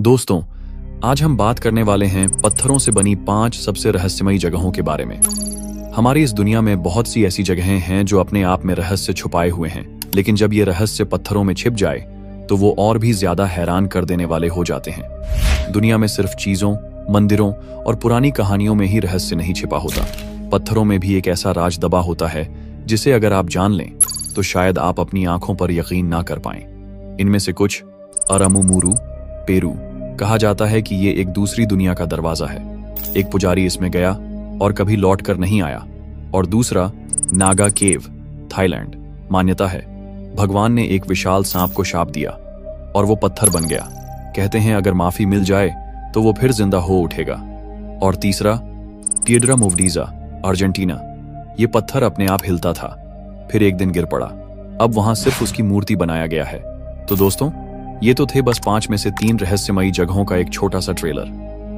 दोस्तों, आज हम बात करने वाले हैं पत्थरों से बनी 5 सबसे रहस्यमयी जगहों के बारे में। हमारी इस दुनिया में बहुत सी ऐसी जगहें हैं जो अपने आप में रहस्य छुपाए हुए हैं, लेकिन जब ये रहस्य पत्थरों में छिप जाए तो वो और भी ज्यादा हैरान कर देने वाले हो जाते हैं। दुनिया में सिर्फ चीजों, मंदिरों और पुरानी कहानियों में ही रहस्य नहीं छिपा होता। पत्थरों में भी एक ऐसा राज दबा होता है जिसे अगर आप जान लें तो शायद आप अपनी आंखों पर यकीन ना कर पाएं। इनमें से कुछ अरामुमुरू, पेरू, कहा जाता है कि ये एक दूसरी दुनिया का दरवाजा है। एक पुजारी इसमें गया और कभी लौट कर नहीं आया। और दूसरा नागा केव, थाईलैंड। मान्यता है भगवान ने एक विशाल सांप को शाप दिया और वो पत्थर बन गया। कहते हैं अगर माफी मिल जाए तो वो फिर जिंदा हो उठेगा। और तीसरा पिएड्रा मूवडीजा, अर्जेंटीना। ये पत्थर अपने आप हिलता था, फिर एक दिन गिर पड़ा। अब वहां सिर्फ उसकी मूर्ति बनाया गया है। तो दोस्तों, ये तो थे बस 5 में से 3 रहस्यमयी जगहों का एक छोटा सा ट्रेलर।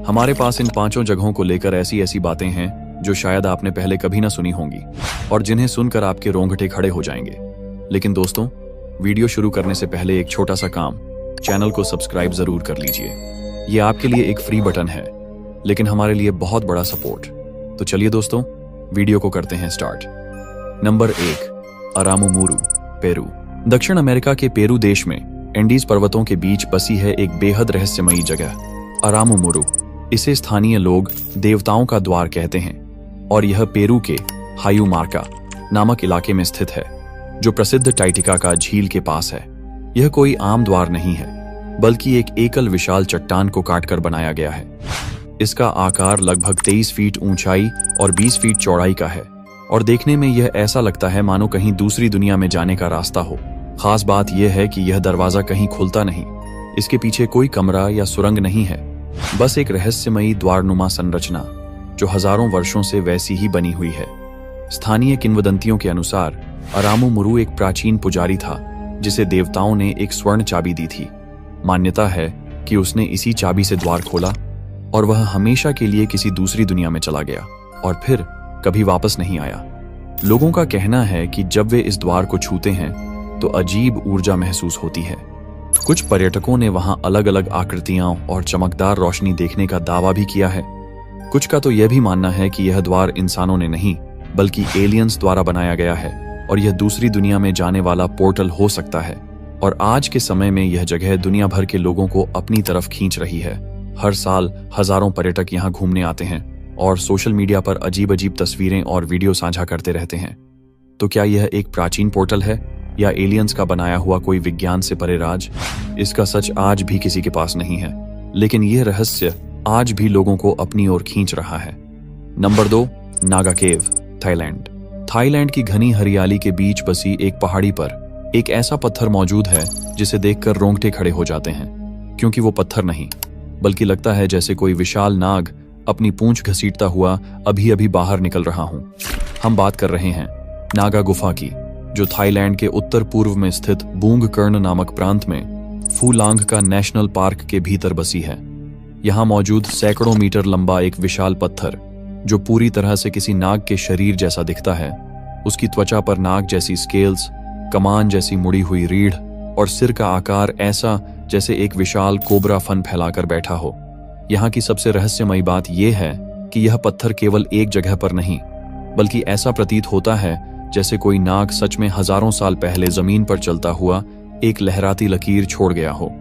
हमारे पास इन 5 जगहों को लेकर ऐसी ऐसी बातें हैं जो शायद आपने पहले कभी ना सुनी होंगी और जिन्हें सुनकर आपके रोंगटे खड़े हो जाएंगे। लेकिन दोस्तों, वीडियो शुरू करने से पहले एक छोटा सा काम, चैनल को सब्सक्राइब जरूर कर लीजिए। ये आपके लिए एक फ्री बटन है, लेकिन हमारे लिए बहुत बड़ा सपोर्ट। तो चलिए दोस्तों, वीडियो को करते हैं स्टार्ट। Number 1, Aramu Muru, Peru. दक्षिण अमेरिका के पेरू देश में एंडीज पर्वतों के बीच बसी है एक बेहद रहस्यमयी जगह, अरामुमुरू। इसे स्थानीय लोग देवताओं का द्वार कहते हैं और यह पेरू के हायुमार्का नामक इलाके में स्थित है, जो प्रसिद्ध टाइटिकाका झील के पास है। यह कोई आम द्वार नहीं है, बल्कि एक एकल विशाल चट्टान को काटकर बनाया गया है। इसका आकार लगभग 23 फीट ऊंचाई और 20 फीट चौड़ाई का है और देखने में यह ऐसा लगता है मानो कहीं दूसरी दुनिया में जाने का रास्ता हो। खास बात यह है कि यह दरवाजा कहीं खुलता नहीं। इसके पीछे कोई कमरा या सुरंग नहीं है, बस एक रहस्यमयी द्वारनुमा संरचना जो हजारों वर्षों से वैसी ही बनी हुई है। स्थानीय किंवदंतियों के अनुसार अरामुमुरू एक प्राचीन पुजारी था जिसे देवताओं ने एक स्वर्ण चाबी दी थी। मान्यता है कि उसने इसी चाबी से द्वार खोला और वह हमेशा के लिए किसी दूसरी दुनिया में चला गया और फिर कभी वापस नहीं आया। लोगों का कहना है कि जब वे इस द्वार को छूते हैं तो अजीब ऊर्जा महसूस होती है। कुछ पर्यटकों ने वहां अलग अलग आकृतियां और चमकदार रोशनी देखने का दावा भी किया है। कुछ का तो यह भी मानना है कि यह द्वार इंसानों ने नहीं, बल्कि एलियंस द्वारा बनाया गया है और यह दूसरी दुनिया में जाने वाला पोर्टल हो सकता है। और आज के समय में यह जगह दुनिया भर के लोगों को अपनी तरफ खींच रही है। हर साल हजारों पर्यटक यहाँ घूमने आते हैं और सोशल मीडिया पर अजीब अजीब तस्वीरें और वीडियो साझा करते रहते हैं। तो क्या यह एक प्राचीन पोर्टल है या एलियंस का बनाया हुआ कोई विज्ञान से परे राज? इसका सच आज भी किसी के पास नहीं है, लेकिन यह रहस्य आज भी लोगों को अपनी ओर खींच रहा है। नंबर 2, नागा केव, थाईलैंड। थाईलैंड की घनी हरियाली के बीच बसी एक पहाड़ी पर एक ऐसा पत्थर मौजूद है जिसे देखकर रोंगटे खड़े हो जाते हैं, क्योंकि वो पत्थर नहीं, बल्कि लगता है जैसे कोई विशाल नाग अपनी पूंछ घसीटता हुआ अभी अभी बाहर निकल रहा हूं। हम बात कर रहे हैं नागा गुफा की, जो थाईलैंड के उत्तर पूर्व में स्थित बूंगकर्ण नामक प्रांत में फूलांग का नेशनल पार्क के भीतर बसी है। यहाँ मौजूद सैकड़ों मीटर लंबा एक विशाल पत्थर, जो पूरी तरह से किसी नाग के शरीर जैसा दिखता है। उसकी त्वचा पर नाग जैसी स्केल्स, कमान जैसी मुड़ी हुई रीढ़ और सिर का आकार ऐसा जैसे एक विशाल कोबरा फन फैलाकर बैठा हो। यहाँ की सबसे रहस्यमयी बात यह है कि यह पत्थर केवल एक जगह पर नहीं, बल्कि ऐसा प्रतीत होता है जैसे कोई नाग सच में हजारों साल पहले जमीन पर चलता हुआ एक लहराती लकीर छोड़ गया हो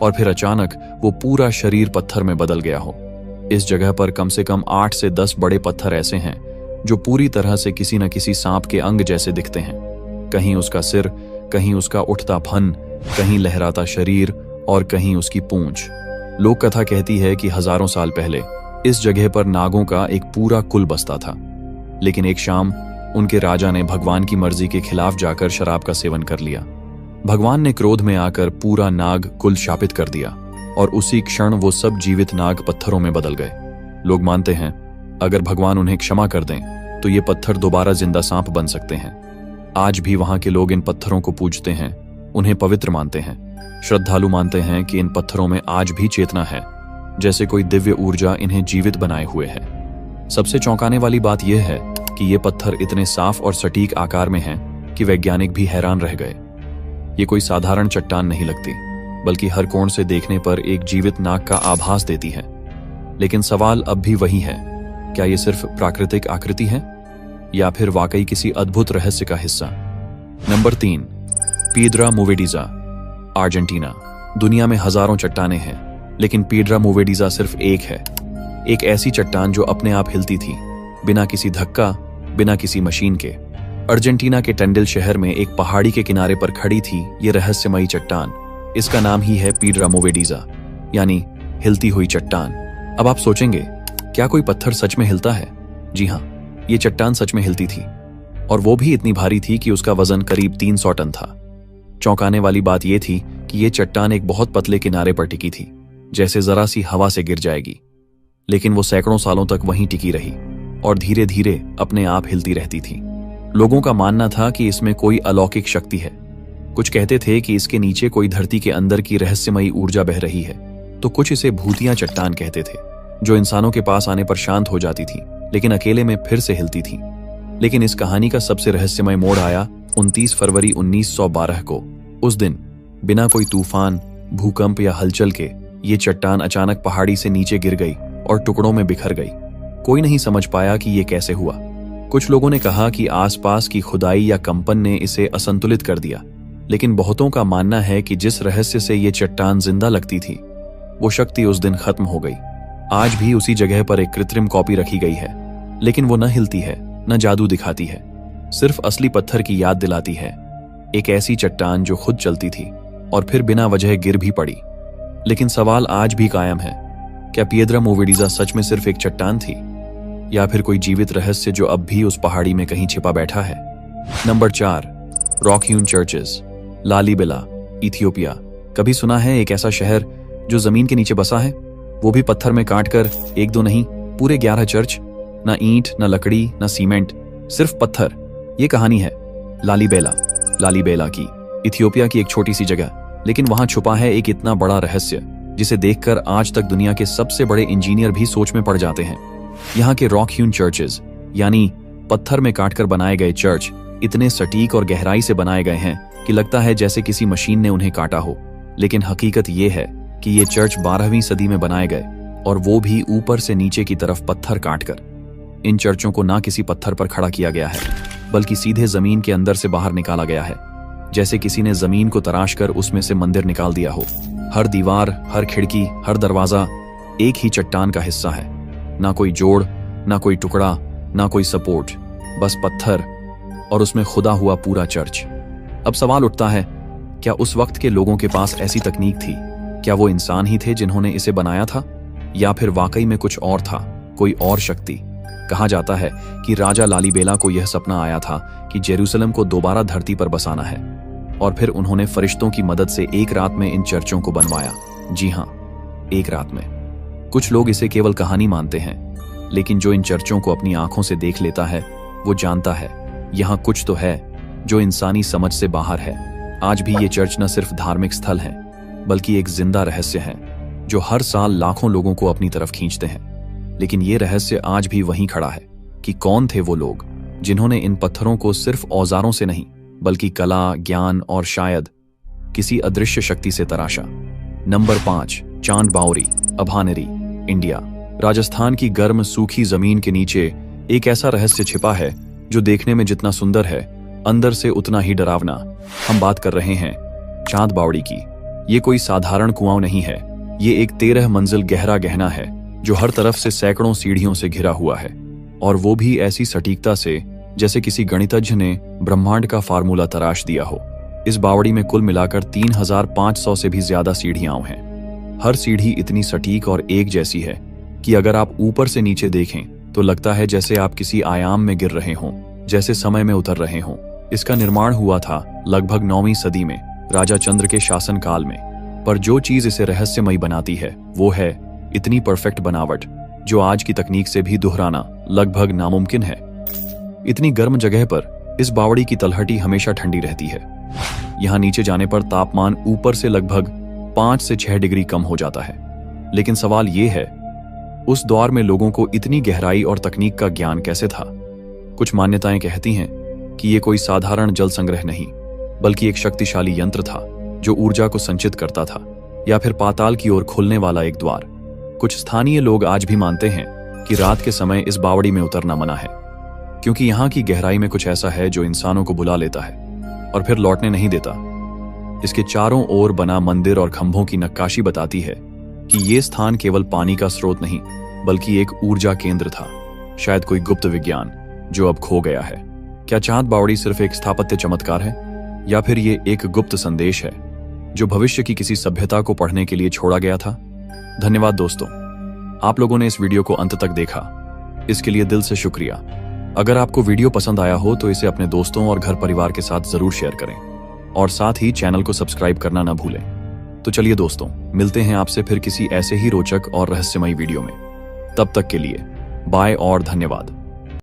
और फिर अचानक वो पूरा शरीर पत्थर में बदल गया हो। इस जगह पर कम से कम 8 से 10 बड़े पत्थर ऐसे हैं जो पूरी तरह से किसी न किसी सांप के अंग जैसे दिखते हैं। कहीं उसका सिर, कहीं उसका उठता फन, कहीं लहराता शरीर और कहीं उसकी पूंछ। लोक कथा कहती है कि हजारों साल पहले इस जगह पर नागों का एक पूरा कुल बसता था, लेकिन एक शाम उनके राजा ने भगवान की मर्जी के खिलाफ जाकर शराब का सेवन कर लिया। भगवान ने क्रोध में आकर पूरा नाग कुल शापित कर दिया और उसी क्षण वो सब जीवित नाग पत्थरों में बदल गए। लोग मानते हैं अगर भगवान उन्हें क्षमा कर दें तो ये पत्थर दोबारा जिंदा सांप बन सकते हैं। आज भी वहां के लोग इन पत्थरों को पूजते हैं, उन्हें पवित्र मानते हैं। श्रद्धालु मानते हैं कि इन पत्थरों में आज भी चेतना है, जैसे कोई दिव्य ऊर्जा इन्हें जीवित बनाए हुए है। सबसे चौंकाने वाली बात यह है कि ये पत्थर इतने साफ और सटीक आकार में हैं कि वैज्ञानिक भी हैरान रह गए। ये कोई साधारण चट्टान नहीं लगती, बल्कि हर कोण से देखने पर एक जीवित नाग का आभास देती है। लेकिन सवाल अब भी वही है, क्या ये सिर्फ प्राकृतिक आकृति है या फिर वाकई किसी अद्भुत रहस्य का हिस्सा? Number 3, Piedra Movediza, Argentina. दुनिया में हजारों चट्टानें हैं, लेकिन पीड्रा मूवेडिज़ा सिर्फ एक है। एक ऐसी चट्टान जो अपने आप हिलती थी, बिना किसी धक्का, बिना किसी मशीन के। अर्जेंटीना के टेंडिल शहर में एक पहाड़ी के किनारे पर खड़ी थी ये रहस्यमयी चट्टान। इसका नाम ही है पीड्रा मूवेडिज़ा, यानी हिलती हुई चट्टान। अब आप सोचेंगे, क्या कोई पत्थर सच में हिलता है? जी हाँ, ये चट्टान सच में हिलती थी, और वो भी इतनी भारी थी कि उसका वजन करीब 300 टन था। चौंकाने वाली बात यह थी कि ये चट्टान एक बहुत पतले किनारे पर टिकी थी, जैसे जरा सी हवा से गिर जाएगी। लेकिन वो सैकड़ों सालों तक वहीं टिकी रही और धीरे धीरे अपने आप हिलती रहती थी। लोगों का मानना था कि इसमें कोई अलौकिक शक्ति है। कुछ कहते थे कि इसके नीचे कोई धरती के अंदर की रहस्यमयी ऊर्जा बह रही है, तो कुछ इसे भूतिया चट्टान कहते थे, जो इंसानों के पास आने पर शांत हो जाती थी, लेकिन अकेले में फिर से हिलती थी। लेकिन इस कहानी का सबसे रहस्यमय मोड़ आया 29 फरवरी 1912 को। उस दिन बिना कोई तूफान, भूकंप या हलचल के ये चट्टान अचानक पहाड़ी से नीचे गिर गई और टुकड़ों में बिखर गई। कोई नहीं समझ पाया कि ये कैसे हुआ। कुछ लोगों ने कहा कि आसपास की खुदाई या कंपन ने इसे असंतुलित कर दिया, लेकिन बहुतों का मानना है कि जिस रहस्य से ये चट्टान जिंदा लगती थी, वो शक्ति उस दिन खत्म हो गई। आज भी उसी जगह पर एक कृत्रिम कॉपी रखी गई है, लेकिन वो न हिलती है, न जादू दिखाती है, सिर्फ असली पत्थर की याद दिलाती है। एक ऐसी चट्टान जो खुद चलती थी और फिर बिना वजह गिर भी पड़ी। लेकिन सवाल आज भी कायम है, क्या पीड्रा मूवेडिज़ा सच में सिर्फ एक चट्टान थी, या फिर कोई जीवित रहस्य जो अब भी उस पहाड़ी में कहीं छिपा बैठा है? Number 4, rock hewn churches, Lalibela, Ethiopia. कभी सुना है एक ऐसा शहर जो जमीन के नीचे बसा है, वो भी पत्थर में काटकर? एक दो नहीं, पूरे 11 चर्च। ना ईंट, ना लकड़ी, ना सीमेंट, सिर्फ पत्थर। ये कहानी है लालीबेला की, इथियोपिया की एक छोटी सी जगह, लेकिन वहां छुपा है एक इतना बड़ा रहस्य जिसे देखकर आज तक दुनिया के सबसे बड़े इंजीनियर भी सोच में पड़ जाते हैं। यहाँ के रॉक ह्यून चर्चेस, यानी पत्थर में काटकर बनाए गए चर्च, इतने सटीक और गहराई से बनाए गए हैं कि लगता है जैसे किसी मशीन ने उन्हें काटा हो। लेकिन हकीकत ये है कि ये चर्च 12वीं सदी में बनाए गए, और वो भी ऊपर से नीचे की तरफ पत्थर काटकर। इन चर्चों को ना किसी पत्थर पर खड़ा किया गया है, बल्कि सीधे जमीन के अंदर से बाहर निकाला गया है, जैसे किसी ने जमीन को तराश कर उसमें से मंदिर निकाल दिया हो। हर दीवार, हर खिड़की, हर दरवाजा एक ही चट्टान का हिस्सा है। ना कोई जोड़, ना कोई टुकड़ा, ना कोई सपोर्ट, बस पत्थर, और उसमें खुदा हुआ पूरा चर्च। अब सवाल उठता है, क्या उस वक्त के लोगों के पास ऐसी तकनीक थी? क्या वो इंसान ही थे जिन्होंने इसे बनाया था, या फिर वाकई में कुछ और था, कोई और शक्ति? कहा जाता है कि राजा लालीबेला को यह सपना आया था कि जेरूसलम को दोबारा धरती पर बसाना है, और फिर उन्होंने फरिश्तों की मदद से एक रात में इन चर्चों को बनवाया। जी हाँ, एक रात में। कुछ लोग इसे केवल कहानी मानते हैं, लेकिन जो इन चर्चों को अपनी आंखों से देख लेता है, वो जानता है यहाँ कुछ तो है जो इंसानी समझ से बाहर है। आज भी ये चर्च न सिर्फ धार्मिक स्थल है, बल्कि एक जिंदा रहस्य है जो हर साल लाखों लोगों को अपनी तरफ खींचते हैं। लेकिन ये रहस्य आज भी वहीं खड़ा है कि कौन थे वो लोग जिन्होंने इन पत्थरों को सिर्फ औजारों से नहीं, बल्कि कला, ज्ञान और शायद किसी अदृश्य शक्ति से तराशा। नंबर 5, चांद बावरी, अभानेरी, इंडिया। राजस्थान की गर्म सूखी जमीन के नीचे एक ऐसा रहस्य छिपा है जो देखने में जितना सुंदर है, अंदर से उतना ही डरावना। हम बात कर रहे हैं चांद बावड़ी की। ये कोई साधारण कुआं नहीं है, ये एक 13 मंजिल गहरा गहना है जो हर तरफ से सैकड़ों सीढ़ियों से घिरा हुआ है, और वो भी ऐसी सटीकता से जैसे किसी गणितज्ञ ने ब्रह्मांड का फार्मूला तराश दिया हो। इस बावड़ी में कुल मिलाकर 3500 से भी ज्यादा सीढ़ियां हैं। हर सीढ़ी इतनी सटीक और एक जैसी है कि अगर आप ऊपर से नीचे देखें तो लगता है जैसे आप किसी आयाम में गिर रहे हों, जैसे समय में उतर रहे हों। इसका निर्माण हुआ था लगभग 9वीं सदी में, राजा चंद्र के शासनकाल में। पर जो चीज इसे रहस्यमयी बनाती है वो है इतनी परफेक्ट बनावट जो आज की तकनीक से भी दोहराना लगभग नामुमकिन है। इतनी गर्म जगह पर इस बावड़ी की तलहटी हमेशा ठंडी रहती है। यहाँ नीचे जाने पर तापमान ऊपर से लगभग 5 से 6 डिग्री कम हो जाता है। लेकिन सवाल ये है, उस दौर में लोगों को इतनी गहराई और तकनीक का ज्ञान कैसे था? कुछ मान्यताएं कहती हैं कि ये कोई साधारण जल संग्रह नहीं, बल्कि एक शक्तिशाली यंत्र था जो ऊर्जा को संचित करता था। या फिर पाताल की ओर खुलने वाला एक द्वार। कुछ स्थानीय लोग आज भी मानते हैं कि रात के समय इस बावड़ी में उतरना मना है, क्योंकि यहाँ की गहराई में कुछ ऐसा है जो इंसानों को बुला लेता है और फिर लौटने नहीं देता। इसके चारों ओर बना मंदिर और खंभों की नक्काशी बताती है कि ये स्थान केवल पानी का स्रोत नहीं बल्कि एक ऊर्जा केंद्र था, शायद कोई गुप्त विज्ञान जो अब खो गया है। क्या चांद बावड़ी सिर्फ एक स्थापत्य चमत्कार है, या फिर ये एक गुप्त संदेश है जो भविष्य की किसी सभ्यता को पढ़ने के लिए छोड़ा गया था? धन्यवाद दोस्तों, आप लोगों ने इस वीडियो को अंत तक देखा, इसके लिए दिल से शुक्रिया। अगर आपको वीडियो पसंद आया हो तो इसे अपने दोस्तों और घर परिवार के साथ जरूर शेयर करें और साथ ही चैनल को सब्सक्राइब करना ना भूलें। तो चलिए दोस्तों, मिलते हैं आपसे फिर किसी ऐसे ही रोचक और रहस्यमयी वीडियो में। तब तक के लिए बाय और धन्यवाद।